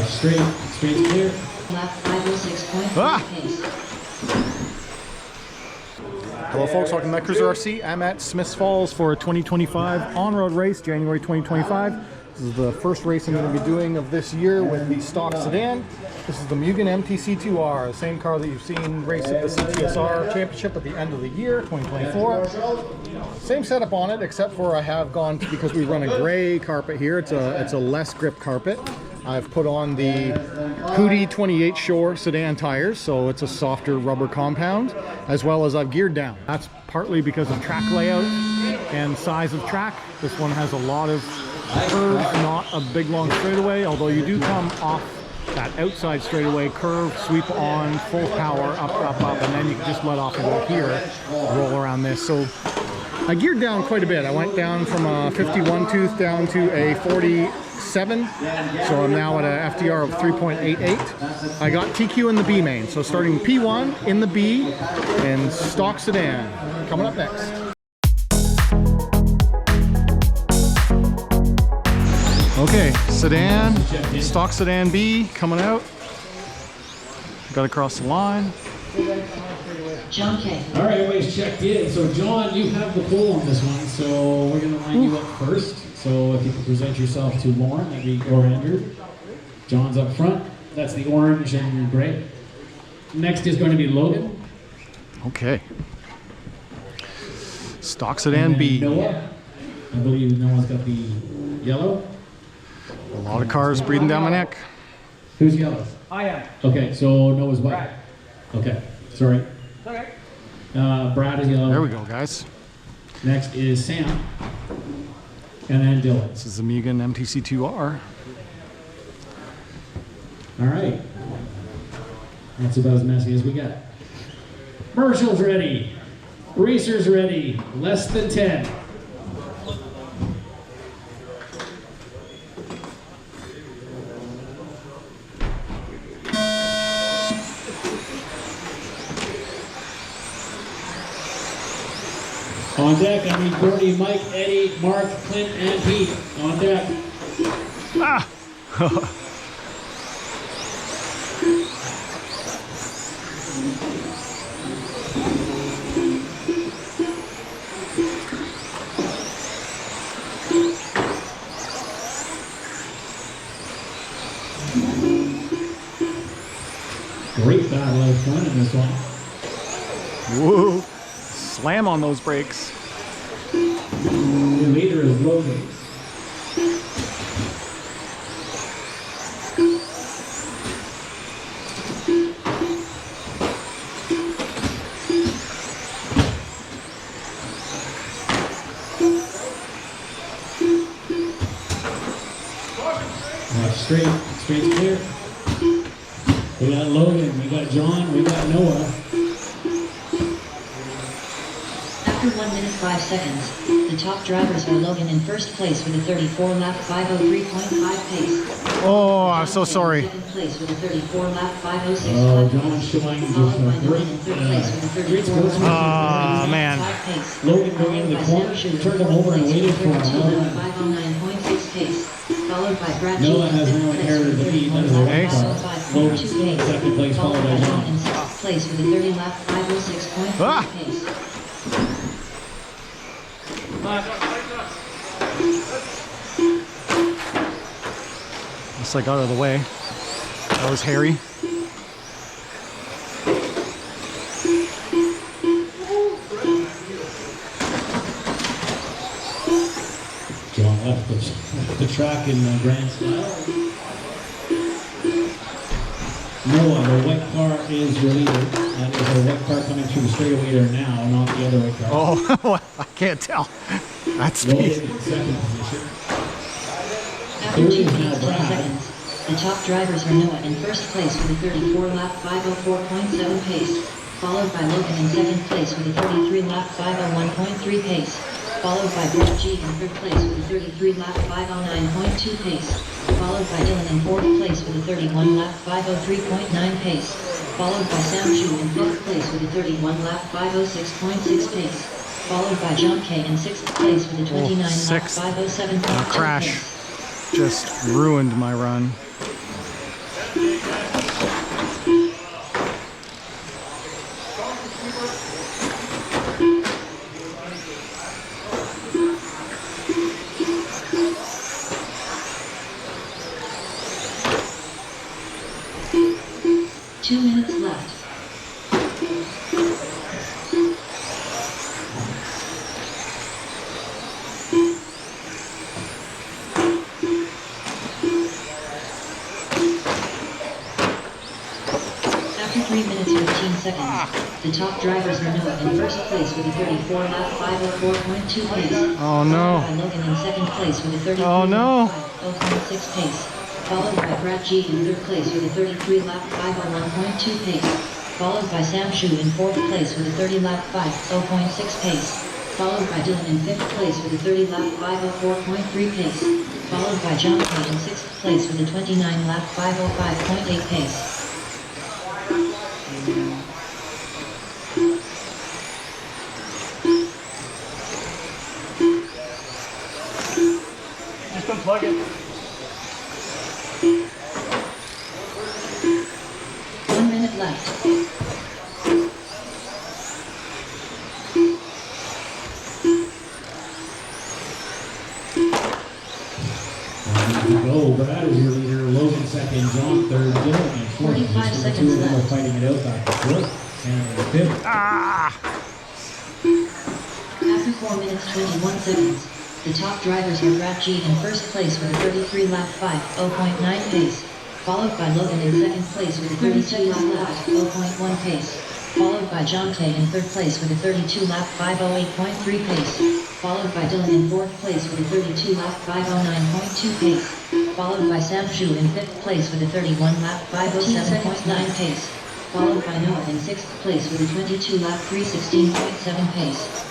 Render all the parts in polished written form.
Straight, straight's clear. Lap 506.5 pace. Hello folks, welcome to Netcruzer RC. I'm at Smiths Falls for a 2025 on-road race, January 2025. This is the first race I'm going to be doing of this year with the stock sedan. This is the MUGEN MTC2R, the same car that you've seen race at the CTSR Championship at the end of the year, 2024. Same setup on it, except for I have gone, because we run a gray carpet here, it's a less grip carpet. I've put on the Hootie 28 Shore sedan tires, so it's a softer rubber compound, as well as I've geared down. That's partly because of track layout and size of track. This one has a lot of curves, not a big long straightaway, although you do come off that outside straightaway curve, sweep on, full power, up, up, up, and then you can just let off about here, roll around this. So I geared down quite a bit. I went down from a 51 tooth down to a 47, so I'm now at a FDR of 3.88. I got TQ in the B main, so starting P1 in the B and stock sedan. Coming up next. Okay, sedan, stock sedan B coming out. Got to cross the line. John K. All right, everybody's checked in. So John, you have the pole on this one, so we're going to line you up first. So if you can present yourself to Lauren, that'd be, or Andrew. John's up front. That's the orange and gray. Next is going to be Logan. Okay. Stock sedan B. Noah. I believe Noah's got the yellow. A lot of cars breathing down my neck. Who's yellow? I am. Okay, so Noah's white. Brad. Okay, sorry. Okay. Brad is yellow. There we go, guys. Next is Sam. And then Dylan. This is the MUGEN MTC2R. All right. That's about as messy as we got. Marshall's ready. Racers ready. Less than 10. On deck, I need Gordy, Mike, Eddie, Mark, Clint, and Pete. On deck. Ah! Great battle out front in this one. Whoa! Slam on those brakes. The leader is Logan. Straight's clear. We got Logan, we got John, we got Noah. After 1 minute 5 seconds, the top drivers are Logan in first place with a 34 lap 503.5 pace. Oh, I'm so sorry. Second place with a 34 lap 506. Oh, John showing Followed by just Logan in third place with a 34 lap 505 man. pace. Logan going into the corner, she turned him over and waited for him. 509.6 pace. Followed by Brad G. Noah has now inherited the lead. That is a white car. Logan second place, followed by John. In sixth place with a 30 lap 506.5 Ah. pace. Looks like out of the way. That was Harry. John left the track in grand style. Noah, the white car is your leader. That is a white car coming through the straightaway there now, not the other white car. Oh, I can't tell. That's Logan speed. in second position. After 2 minutes 10 seconds, the top drivers are Noah in first place with a 34 lap 504.7 pace, followed by Logan in second place with a 33 lap 501.3 pace, followed by Brett G in third place with a 33 lap 509.2 pace, followed by Dylan in fourth place with a 31 lap 503.9 pace, followed by Sam Chu in fifth place with a 31 lap 506.6 pace, followed by John K in sixth place with a 29 lap sixth. 507.2 Crash pace. just ruined my run. Two minutes left. After 3 minutes 15 seconds, the top drivers are Noah in first place with a 34 lap 504.2 pace. Oh no. Followed by Logan in second place with a 33 Oh no. lap 5.06 pace. Followed by Brad G in third place with a 33 lap 501.2 pace. Followed by Sam Shu in fourth place with a 30 lap 50.6 pace. Followed by Dylan in fifth place with a 30 lap 504.3 pace. Followed by John K in sixth place with a 29 lap 505.8 pace. Just unplug it. 1 minute left. Go, Brad is your leader, Logan second, John third, Dylan in fourth. 45 The seconds two of them are left. fighting it out back and forth. Sam in fifth. After 4 minutes 21 seconds, the top drivers are Brad G in first place with a 33 lap 50.9 pace, followed by Logan in second place with a 32 lap 0.1 pace, followed by John K in third place with a 32 lap 508.3 pace, followed by Dylan in fourth place with a 32 lap 509.2 pace, followed by Sam Shu in fifth place with a 31 lap 507.9 pace, followed by Noah in sixth place with a 22 lap 316.7 pace.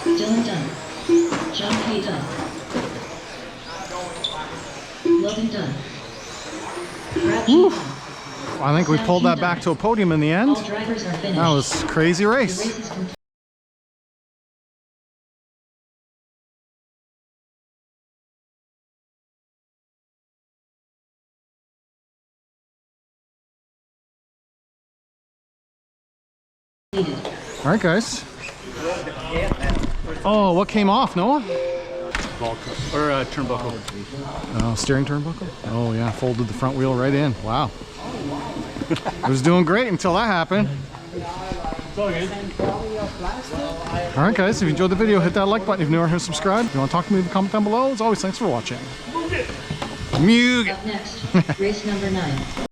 Dylan done. John K done. Logan done. Brad G done. I think we pulled that back to a podium in the end. All drivers are finished. That was a crazy The race. race is complete. All right, guys. Oh, what came off, Noah? Turnbuckle. Oh, steering turnbuckle? Oh yeah, folded the front wheel right in. Wow. It was doing great until that happened. It's all good. All right, guys, if you enjoyed the video, hit that like button. If you're new here, subscribe. If you want to talk to me, comment down below. As always, thanks for watching. Mugen. Up next, race number 9.